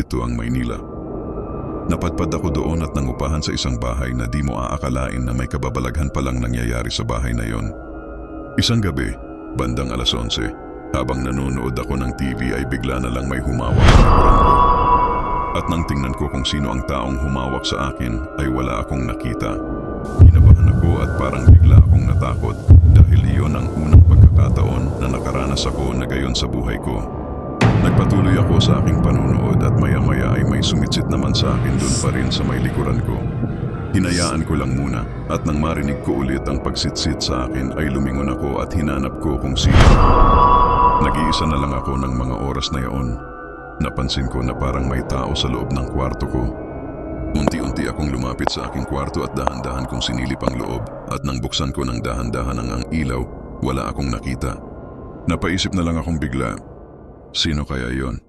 ito ang Maynila. Napadpad ako doon at nangupahan sa isang bahay na di mo aakalain na may kababalaghan palang nangyayari sa bahay na yon. Isang gabi, bandang 11:00, habang nanonood ako ng TV ay bigla na lang may humawak sa likuran ko. At nang tingnan ko kung sino ang taong humawak sa akin ay wala akong nakita. Kinabahan ako at parang bigla akong natakot dahil iyon ang unang pagkakataon na nakaranas ako na gayon sa buhay ko. Nagpatuloy ako sa aking panunood at maya-maya ay may sumitsit naman sa akin doon pa rin sa may likuran ko. Hinayaan ko lang muna at nang marinig ko ulit ang pagsitsit sa akin ay lumingon ako at hinanap ko kung sino. Nag-iisa na lang ako ng mga oras na iyon. Napansin ko na parang may tao sa loob ng kwarto ko. Unti-unti akong lumapit sa aking kwarto at dahan-dahan kong sinilip ang loob at nang buksan ko ng dahan-dahan ang ilaw, wala akong nakita. Napaisip na lang akong bigla, sino kaya yon?